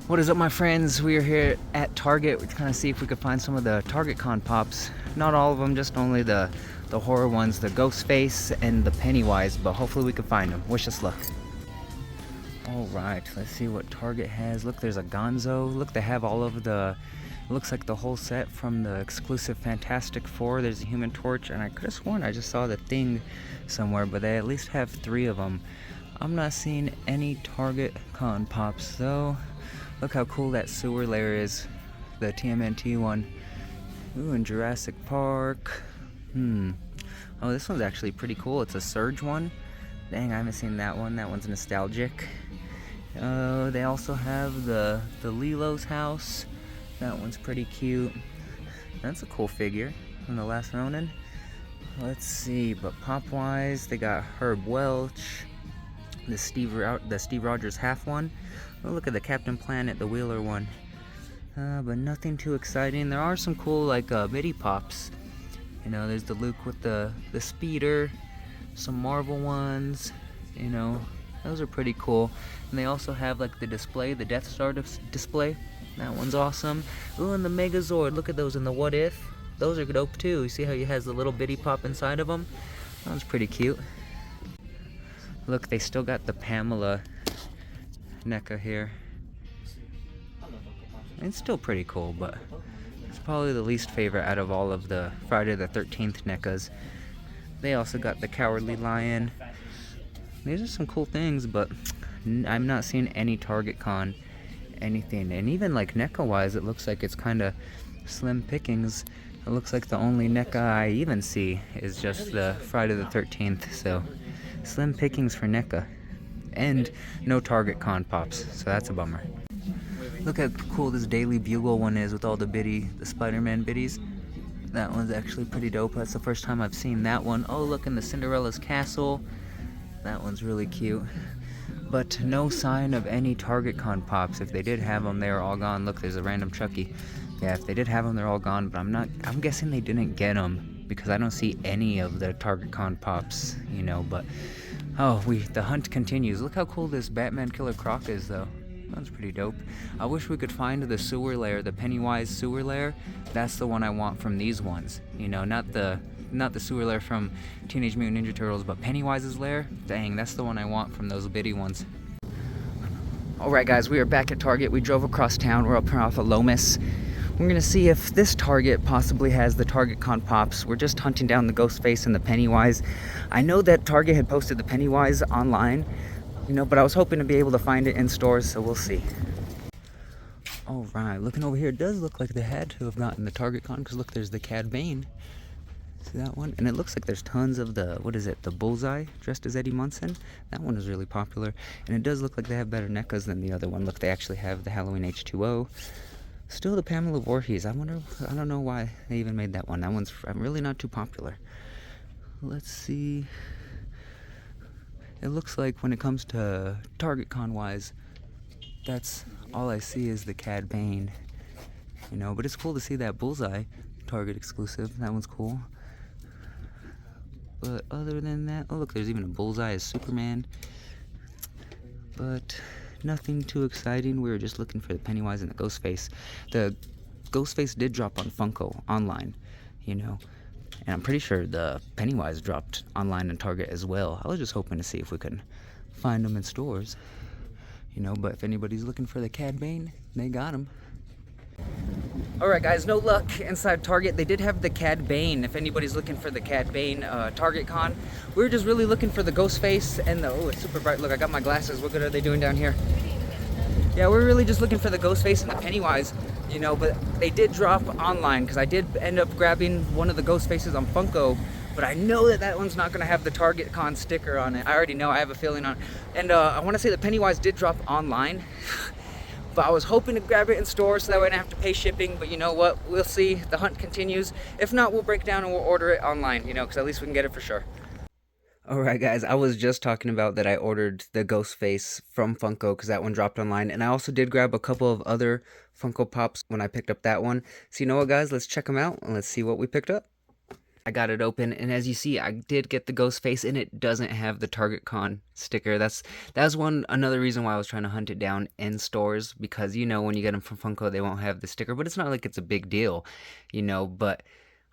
What is up, my friends? We are here at Target. We're trying to see if we could find some of the Target Con pops. Not all of them, just only the horror ones, the Ghostface and the Pennywise, but hopefully we can find them. Wish us luck. Alright, let's see what Target has. Look, there's a Gonzo. Look, they have all of the, it looks like the whole set from the exclusive Fantastic Four. There's a Human Torch, and I could have sworn I just saw the Thing somewhere, but they at least have 3 of them. I'm not seeing any Target Con pops, though. Look how cool that sewer layer is, the TMNT one. Ooh, in Jurassic Park. Oh, this one's actually pretty cool. It's a Surge one. Dang, I haven't seen that one. That one's nostalgic. They also have the Lilo's house. That one's pretty cute. That's a cool figure from The Last Ronin. Let's see, but pop-wise, they got Herb Welch, the Steve Rogers half one. Oh, look at the Captain Planet, the Wheeler one. But nothing too exciting. There are some cool, like, midi pops. You know, there's the Luke with the speeder, some Marvel ones, you know, those are pretty cool. And they also have, like, the display, the Death Star display. That one's awesome. Ooh, and the Megazord, look at those in the What If. Those are dope, too. You see how he has the little bitty pop inside of them? That one's pretty cute. Look, they still got the Pamela NECA here. It's still pretty cool, but it's probably the least favorite out of all of the Friday the 13th NECAs. They also got the Cowardly Lion. These are some cool things, but I'm not seeing any Target Con anything. And even like NECA wise, it looks like it's kind of slim pickings. It looks like the only NECA I even see is just the Friday the 13th, so slim pickings for NECA. And no Target Con pops, so that's a bummer. Look how cool this Daily Bugle one is with all the Spider-Man biddies. That one's actually pretty dope. That's the first time I've seen that one. Oh, look, in the Cinderella's Castle. That one's really cute. But no sign of any Target Con pops. If they did have them, they are all gone. Look, there's a random Chucky. Yeah, if they did have them, they're all gone, but I'm guessing they didn't get them because I don't see any of the Target Con pops, you know, but oh, the hunt continues. Look how cool this Batman Killer Croc is, though. That's pretty dope. I wish we could find the sewer layer, the Pennywise sewer layer. That's the one I want from these ones. You know, not the sewer layer from Teenage Mutant Ninja Turtles, but Pennywise's lair. Dang, that's the one I want from those bitty ones. Alright guys, we are back at Target. We drove across town. We're up here off of Lomas. We're gonna see if this Target possibly has the Target Con pops. We're just hunting down the Ghostface and the Pennywise. I know that Target had posted the Pennywise online, you know, but I was hoping to be able to find it in stores, so we'll see. Alright, looking over here, it does look like they had to have gotten the Target Con, because look, there's the Cad Bane. See that one? And it looks like there's tons of the, what is it, the Bullseye dressed as Eddie Munson. That one is really popular. And it does look like they have better NECAs than the other one. Look, they actually have the Halloween H2O. Still the Pamela Voorhees. I don't know why they even made that one. That one's really not too popular. Let's see. It looks like when it comes to Target Con wise, that's all I see is the Cad Bane. You know, but it's cool to see that Bullseye Target exclusive. That one's cool. But other than that, oh look, there's even a Bullseye as Superman. But nothing too exciting. We were just looking for the Pennywise and the Ghostface. The Ghostface did drop on Funko online, you know. And I'm pretty sure the Pennywise dropped online in Target as well. I was just hoping to see if we could find them in stores, you know. But if anybody's looking for the Cad Bane, they got him. Alright guys, no luck inside Target. They did have the Cad Bane, if anybody's looking for the Cad Bane Target Con. We were just really looking for the Ghostface and the, oh, it's super bright. Look, I got my glasses. What good are they doing down here? Yeah, we're really just looking for the Ghostface and the Pennywise, you know, but they did drop online because I did end up grabbing one of the Ghostfaces on Funko, but I know that that one's not going to have the Target Con sticker on it. I already know, I have a feeling on it. And I want to say the Pennywise did drop online. But I was hoping to grab it in store so that way I didn't have to pay shipping. But you know what? We'll see. The hunt continues. If not, we'll break down and we'll order it online, you know, because at least we can get it for sure. Alright guys, I was just talking about that I ordered the Ghostface from Funko because that one dropped online. And I also did grab a couple of other Funko Pops when I picked up that one. So you know what guys? Let's check them out and let's see what we picked up. I got it open, and as you see, I did get the ghost face, and it doesn't have the Target Con sticker. That's another reason why I was trying to hunt it down in stores, because you know when you get them from Funko, they won't have the sticker, but it's not like it's a big deal, you know. But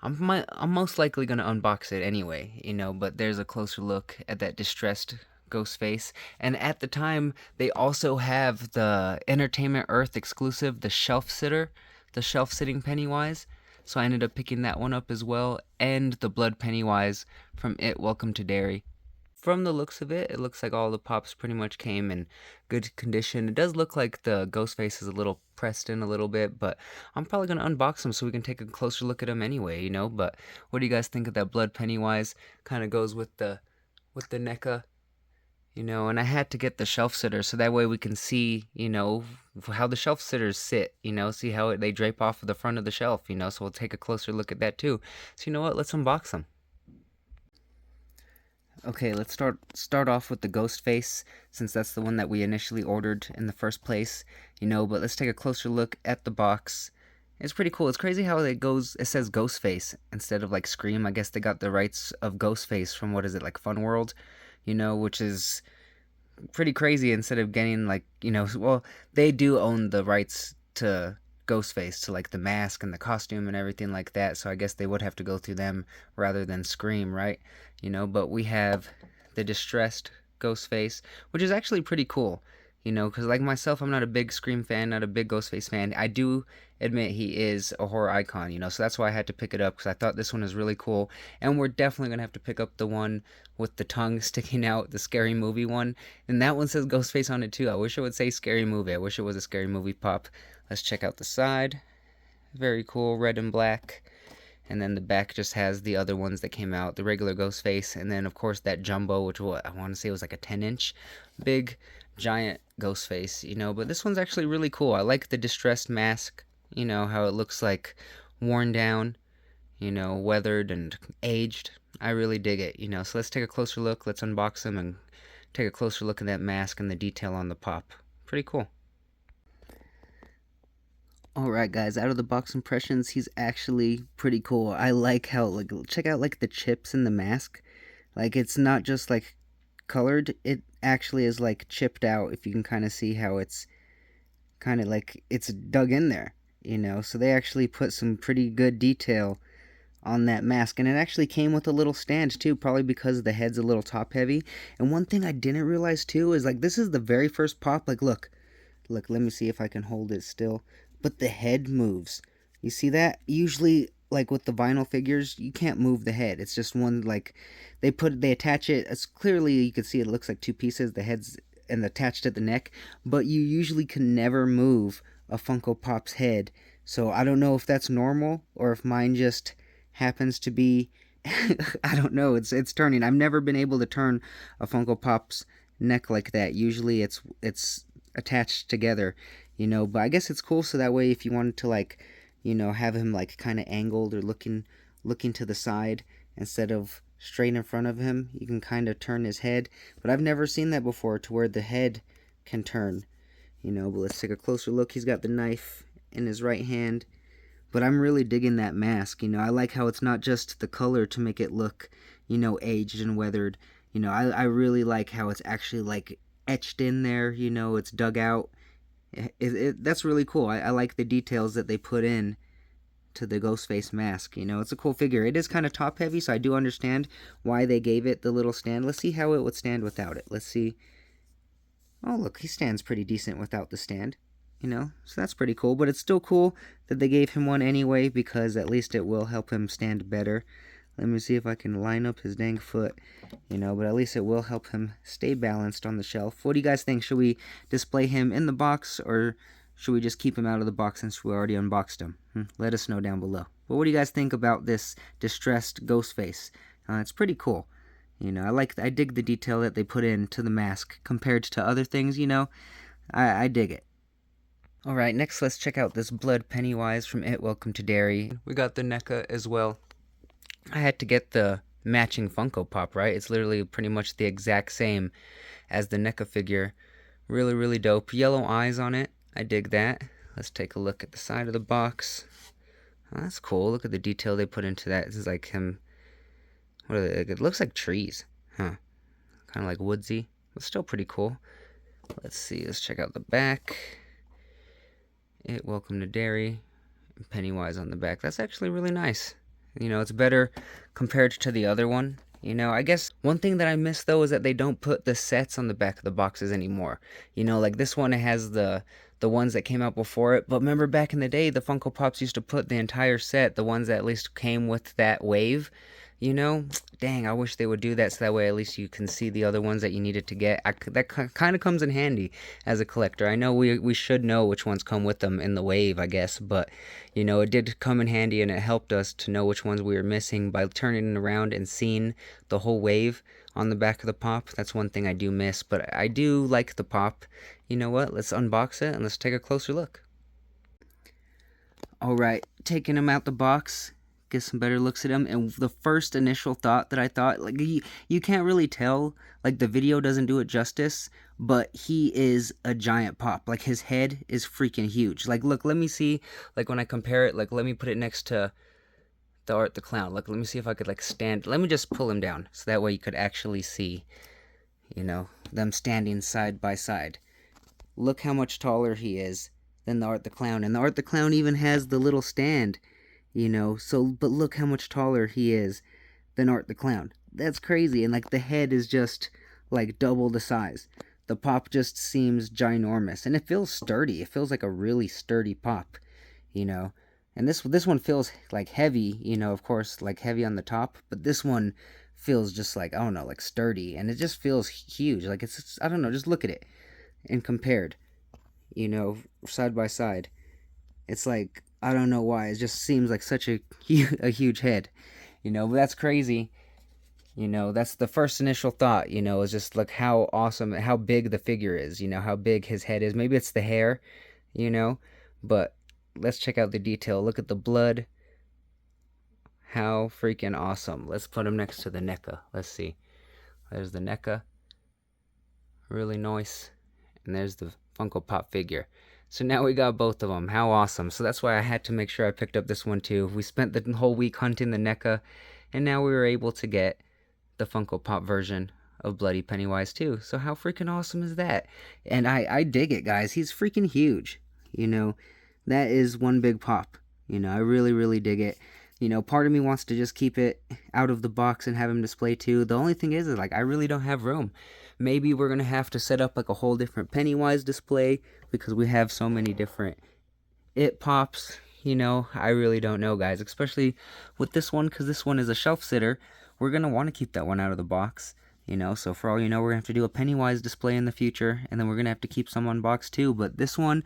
I'm most likely gonna unbox it anyway, you know. But there's a closer look at that distressed ghost face, and at the time they also have the Entertainment Earth exclusive, the shelf sitting Pennywise. So I ended up picking that one up as well, and the Blood Pennywise from It Welcome to Derry. From the looks of it, it looks like all the pops pretty much came in good condition. It does look like the ghost face is a little pressed in a little bit, but I'm probably going to unbox them so we can take a closer look at them anyway, you know. But what do you guys think of that Blood Pennywise? Kind of goes with the NECA, you know, and I had to get the shelf sitter so that way we can see, you know, how the shelf sitters sit, you know, see how they drape off of the front of the shelf, you know, so we'll take a closer look at that too. So you know what, let's unbox them. Okay, let's start off with the ghost face, since that's the one that we initially ordered in the first place, you know. But let's take a closer look at the box. It's pretty cool. It's crazy how it says ghost face instead of like Scream. I guess they got the rights of ghost face from, what is it, like Fun World, you know, which is pretty crazy. Instead of getting, like, you know, well, they do own the rights to Ghostface, to like the mask and the costume and everything like that, so I guess they would have to go through them rather than Scream, right? You know, but we have the distressed Ghostface, which is actually pretty cool, you know, because like myself, I'm not a big Scream fan, not a big Ghostface fan. I do admit he is a horror icon, you know, so that's why I had to pick it up, because I thought this one is really cool. And we're definitely gonna have to pick up the one with the tongue sticking out, the Scary Movie one, and that one says Ghostface on it too. I wish it would say Scary Movie. I wish it was a Scary Movie pop. Let's check out the side. Very cool, red and black. And then the back just has the other ones that came out, the regular Ghostface, and then of course that jumbo, which I want to say was like a 10-inch big giant Ghostface, you know. But this one's actually really cool. I like the distressed mask, you know, how it looks like worn down, you know, weathered and aged. I really dig it, you know. So let's take a closer look. Let's unbox them and take a closer look at that mask and the detail on the pop. Pretty cool. Alright guys, out of the box impressions, he's actually pretty cool. I like how, like, check out like the chips in the mask. Like, it's not just like colored, it actually is like chipped out, if you can kind of see how it's kind of like it's dug in there, you know. So they actually put some pretty good detail on that mask, and it actually came with a little stand too, probably because the head's a little top heavy. And one thing I didn't realize too is, like, this is the very first pop. Like, look, let me see if I can hold it still. But the head moves. You see that? Usually, like with the vinyl figures, you can't move the head. It's just one, like, they attach it. It's clearly, you can see it looks like two pieces. The head's and attached at the neck. But you usually can never move a Funko Pop's head. So I don't know if that's normal or if mine just happens to be, I don't know. It's turning. I've never been able to turn a Funko Pop's neck like that. Usually it's attached together, you know. But I guess it's cool, so that way if you wanted to, like, you know, have him like kind of angled or looking to the side instead of straight in front of him, you can kind of turn his head. But I've never seen that before, to where the head can turn, you know. But let's take a closer look. He's got the knife in his right hand. But I'm really digging that mask, you know. I like how it's not just the color to make it look, you know, aged and weathered. You know, I really like how it's actually like etched in there, you know, it's dug out. That's really cool. I like the details that they put in to the Ghostface mask, you know. It's a cool figure. It is kind of top heavy, so I do understand why they gave it the little stand. Let's see how it would stand without it. Let's see. Oh, look, he stands pretty decent without the stand, you know, so that's pretty cool. But it's still cool that they gave him one anyway, because at least it will help him stand better. Let me see if I can line up his dang foot, you know, but at least it will help him stay balanced on the shelf. What do you guys think? Should we display him in the box, or should we just keep him out of the box since we already unboxed him? Let us know down below. But what do you guys think about this distressed Ghostface? It's pretty cool. You know, I dig the detail that they put into the mask compared to other things, you know. I dig it. Alright, next let's check out this Blood Pennywise from It Welcome to Derry. We got the NECA as well. I had to get the matching Funko Pop, right? It's literally pretty much the exact same as the NECA figure. Really, really dope. Yellow eyes on it. I dig that. Let's take a look at the side of the box. Oh, that's cool. Look at the detail they put into that. This is like him What are they? It looks like trees. Huh. Kind of like woodsy. But still pretty cool. Let's see. Let's check out the back. Welcome to Dairy. Pennywise on the back. That's actually really nice. You know, it's better compared to the other one. You know, I guess one thing that I miss though is that they don't put the sets on the back of the boxes anymore. You know, like this one, it has the ones that came out before it. But remember back in the day, the Funko Pops used to put the entire set, the ones that at least came with that wave. You know, dang, I wish they would do that so that way at least you can see the other ones that you needed to get. That kind of comes in handy as a collector. I know we should know which ones come with them in the wave, I guess, but you know, it did come in handy and it helped us to know which ones we were missing by turning it around and seeing the whole wave on the back of the pop. That's one thing I do miss, but I do like the pop. You know what? Let's unbox it and let's take a closer look. Alright, taking him out the box, get some better looks at him, and the first initial thought that I thought, like, you can't really tell, like, the video doesn't do it justice, but he is a giant pop. Like, his head is freaking huge. Like, look, let me see, like, when I compare it, like, let me put it next to the Art the Clown. Look, let me see if I could, like, stand, let me just pull him down, so that way you could actually see, you know, them standing side by side. Look how much taller he is than the Art the Clown, and the Art the Clown even has the little stand, you know, so, but look how much taller he is than Art the Clown. That's crazy, and like the head is just like double the size. The pop just seems ginormous, and it feels sturdy. It feels like a really sturdy pop, you know. And this one feels like heavy, you know, of course, like heavy on the top, but this one feels just like, I don't know, like sturdy, and it just feels huge. Like it's I don't know, just look at it and compared, you know, side by side. It's like, I don't know why, it just seems like such a huge head, you know, but that's crazy. You know, that's the first initial thought, you know, is just like how awesome, how big the figure is, you know, how big his head is. Maybe it's the hair, you know, but let's check out the detail. Look at the blood. How freaking awesome. Let's put him next to the NECA. Let's see. There's the NECA. Really nice. And there's the Funko Pop figure. So now we got both of them. How awesome. So that's why I had to make sure I picked up this one too. We spent the whole week hunting the NECA, and now we were able to get the Funko Pop version of Bloody Pennywise too. So how freaking awesome is that? And I dig it, guys. He's freaking huge. You know, that is one big pop. You know, I really, really dig it. You know, part of me wants to just keep it out of the box and have him display too. The only thing is like, I really don't have room. Maybe we're going to have to set up like a whole different Pennywise display because we have so many different It Pops. You know, I really don't know, guys, especially with this one, because this one is a shelf sitter. We're going to want to keep that one out of the box, you know, so for all you know, we're going to have to do a Pennywise display in the future, and then we're going to have to keep some unboxed too. But this one,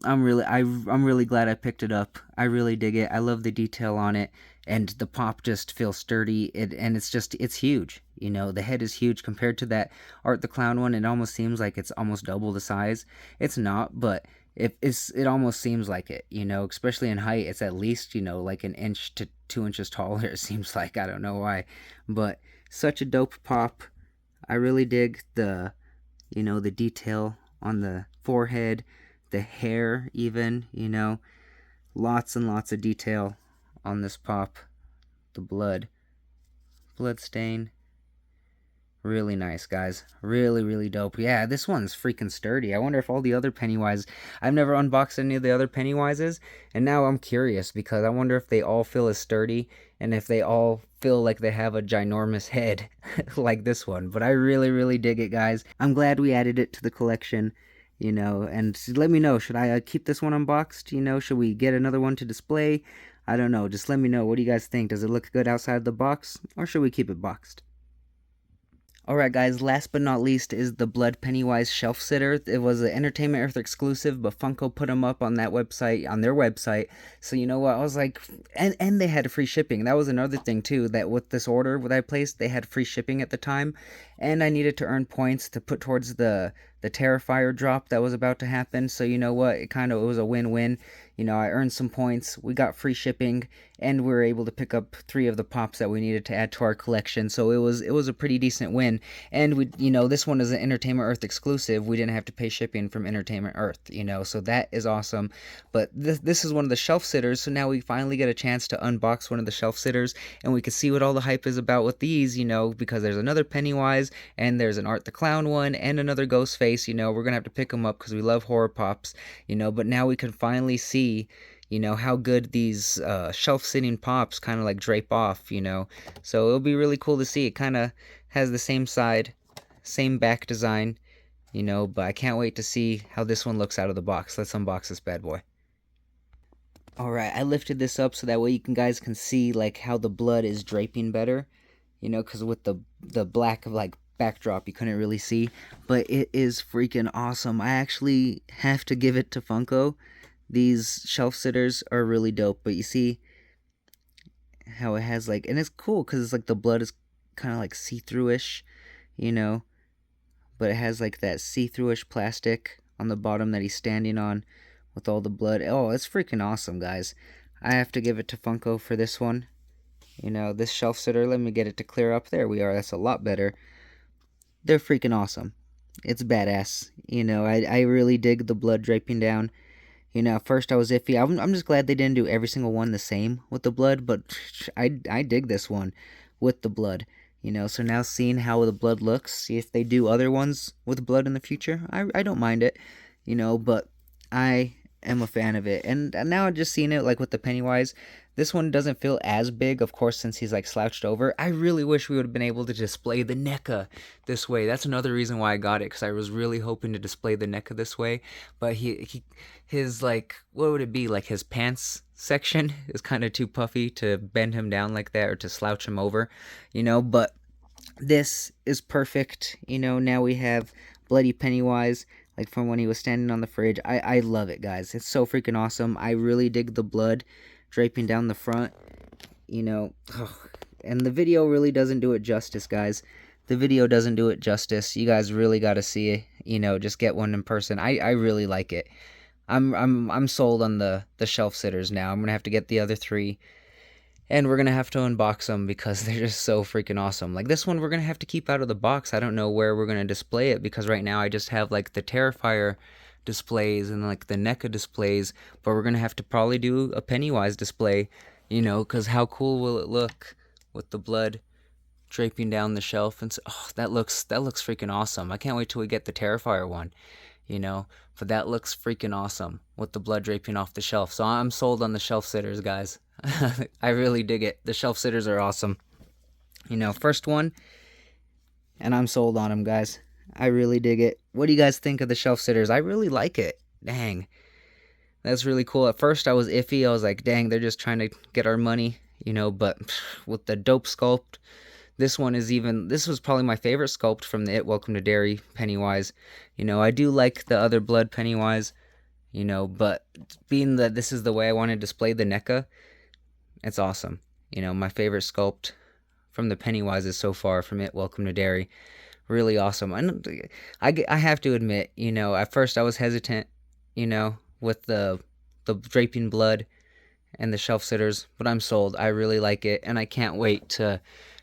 I'm really glad I picked it up. I really dig it. I love the detail on it, and the pop just feels sturdy, and it's huge. You know, the head is huge compared to that Art the Clown one. It almost seems like it's almost double the size. It's not, but it almost seems like it, you know, especially in height. It's at least, you know, like an inch to 2 inches taller, it seems like. I don't know why, but such a dope pop. I really dig the, you know, the detail on the forehead, the hair even, you know, lots and lots of detail on this pop. The blood stain. Really nice, guys. Really, really dope. Yeah, this one's freaking sturdy. I wonder if all the other Pennywise... I've never unboxed any of the other Pennywises, and now I'm curious because I wonder if they all feel as sturdy and if they all feel like they have a ginormous head like this one. But I really, really dig it, guys. I'm glad we added it to the collection, you know, and let me know. Should I keep this one unboxed? You know, should we get another one to display? I don't know. Just let me know. What do you guys think? Does it look good outside the box, or should we keep it boxed? Alright guys, last but not least is the Blood Pennywise Shelf Sitter. It was an Entertainment Earth exclusive, but Funko put them up on that website, on their website. So you know what, I was like, and they had free shipping. That was another thing too, that with this order that I placed, they had free shipping at the time. and I needed to earn points to put towards the Terrifier drop that was about to happen. So you know what, it was a win-win. You know, I earned some points, we got free shipping, and we were able to pick up 3 of the pops that we needed to add to our collection. So it was a pretty decent win. And we, you know, this one is an Entertainment Earth exclusive. We didn't have to pay shipping from Entertainment Earth, you know, so that is awesome. But this is one of the shelf sitters, so now we finally get a chance to unbox one of the shelf sitters, and we can see what all the hype is about with these, you know, because there's another Pennywise, and there's an Art the Clown one, and another Ghostface. You know, we're gonna have to pick them up because we love horror pops, you know, but now we can finally see, you know, how good these shelf sitting pops kind of like drape off, you know. So it'll be really cool to see. It kind of has the same side, same back design, you know, but I can't wait to see how this one looks out of the box. Let's unbox this bad boy. Alright, I lifted this up so that way you guys can see like how the blood is draping better, you know, because with the black like backdrop you couldn't really see, but it is freaking awesome. I actually have to give it to Funko. These shelf sitters are really dope, but you see how it has like, and it's cool because it's like the blood is kind of like see-through-ish, you know, but it has like that see-through-ish plastic on the bottom that he's standing on with all the blood. Oh, it's freaking awesome, guys. I have to give it to Funko for this one. You know, this shelf sitter, let me get it to clear up. There we are, that's a lot better. They're freaking awesome. It's badass. You know, I really dig the blood draping down. You know, at first I was iffy. I'm just glad they didn't do every single one the same with the blood, but I dig this one with the blood. You know, so now seeing how the blood looks, see if they do other ones with blood in the future, I don't mind it. You know, but I am a fan of it. And now I'm just seeing it like with the Pennywise. This one doesn't feel as big, of course, since he's like slouched over. I really wish we would have been able to display the NECA this way. That's another reason why I got it, because I was really hoping to display the NECA this way. But his like, what would it be, like his pants section is kind of too puffy to bend him down like that or to slouch him over, you know. But this is perfect. You know, now we have Bloody Pennywise, like from when he was standing on the fridge. I love it, guys. It's so freaking awesome. I really dig the blood draping down the front, you know. And the video really doesn't do it justice, guys. The video doesn't do it justice. You guys really got to see it, you know, just get one in person. I really like it. I'm sold on the shelf sitters now. I'm gonna have to get the other 3, and we're gonna have to unbox them because they're just so freaking awesome. Like this one we're gonna have to keep out of the box. I don't know where we're gonna display it, because right now I just have like the Terrifier displays and like the NECA displays, but we're gonna have to probably do a Pennywise display, you know, because how cool will it look with the blood draping down the shelf? And so, oh, that looks freaking awesome. I can't wait till we get the Terrifier one, you know, but that looks freaking awesome with the blood draping off the shelf. So I'm sold on the shelf sitters, guys. I really dig it. The shelf sitters are awesome, you know. First one, and I'm sold on them, guys. I really dig it. What do you guys think of the shelf sitters? I really like it. Dang. That's really cool. At first I was iffy. I was like, dang, they're just trying to get our money, you know, but with the dope sculpt, this was probably my favorite sculpt from the Welcome to Derry Pennywise. You know, I do like the other blood Pennywise, you know, but being that this is the way I want to display the NECA, it's awesome. You know, my favorite sculpt from the Pennywises so far from Welcome to Derry. Really awesome. And I have to admit, you know, at first I was hesitant, you know, with the draping blood and the shelf sitters, but I'm sold. I really like it, and I can't wait to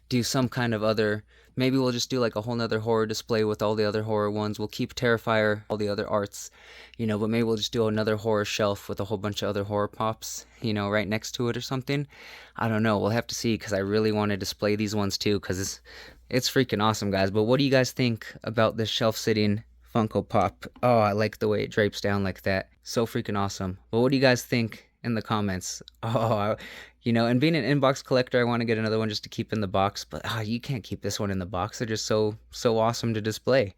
do some kind of other, maybe we'll just do like a whole nother horror display with all the other horror ones. We'll keep Terrifier, all the other arts, you know, but maybe we'll just do another horror shelf with a whole bunch of other horror pops, you know, right next to it or something. I don't know. We'll have to see, because I really want to display these ones too, because it's freaking awesome, guys. But what do you guys think about this shelf-sitting Funko Pop? Oh, I like the way it drapes down like that. So freaking awesome. But what do you guys think in the comments? Oh, you know, and being an inbox collector, I want to get another one just to keep in the box. But you can't keep this one in the box. They're just so awesome to display.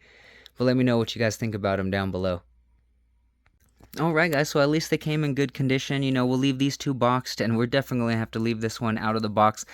But let me know what you guys think about them down below. Alright, guys, so at least they came in good condition. You know, we'll leave these 2 boxed, and we're definitely going to have to leave this one out of the box.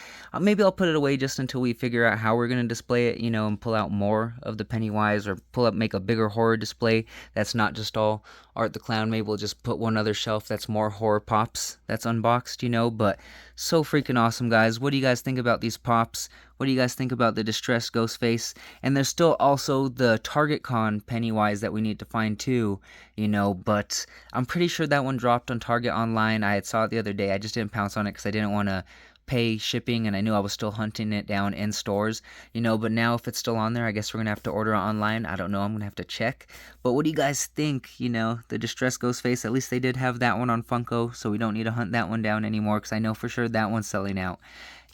Maybe I'll put it away just until we figure out how we're going to display it, you know, and pull out more of the Pennywise, or make a bigger horror display that's not just all Art the Clown maybe will just put one other shelf that's more horror pops that's unboxed, you know. But so freaking awesome, guys. What do you guys think about these pops? What do you guys think about the distressed ghost face? And there's still also the Target Con Pennywise that we need to find too, you know, but I'm pretty sure that one dropped on Target online. I had saw it the other day. I just didn't pounce on it because I didn't want to pay shipping, and I knew I was still hunting it down in stores, you know. But now if it's still on there, I guess we're gonna have to order it online. I don't know, I'm gonna have to check. But what do you guys think? You know, the distressed ghost face, at least they did have that one on Funko, so we don't need to hunt that one down anymore, because I know for sure that one's selling out,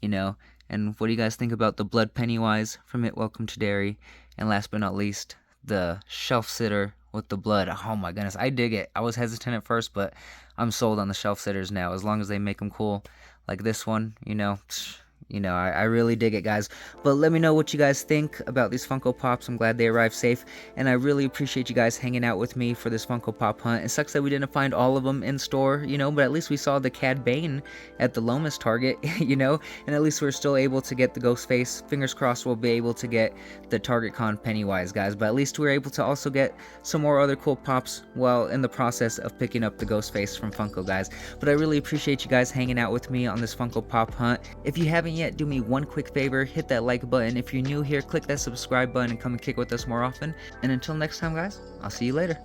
you know. And what do you guys think about the blood Pennywise from It Welcome to Derry? And last but not least, the shelf sitter with the blood. Oh my goodness, I dig it. I was hesitant at first, but I'm sold on the shelf sitters now, as long as they make them cool like this one, you know. I really dig it, guys. But let me know what you guys think about these Funko Pops. I'm glad they arrived safe, and I really appreciate you guys hanging out with me for this Funko Pop hunt. It sucks that we didn't find all of them in store, you know, but at least we saw the Cad Bane at the Lomas Target, you know, and at least we're still able to get the ghost face. Fingers crossed we'll be able to get the Target Con Pennywise, guys, but at least we were able to also get some more other cool pops while in the process of picking up the ghost face from Funko, guys. But I really appreciate you guys hanging out with me on this Funko Pop hunt. If you haven't yet, do me one quick favor, hit that like button. If you're new here, click that subscribe button and come and kick with us more often. And until next time, guys, I'll see you later.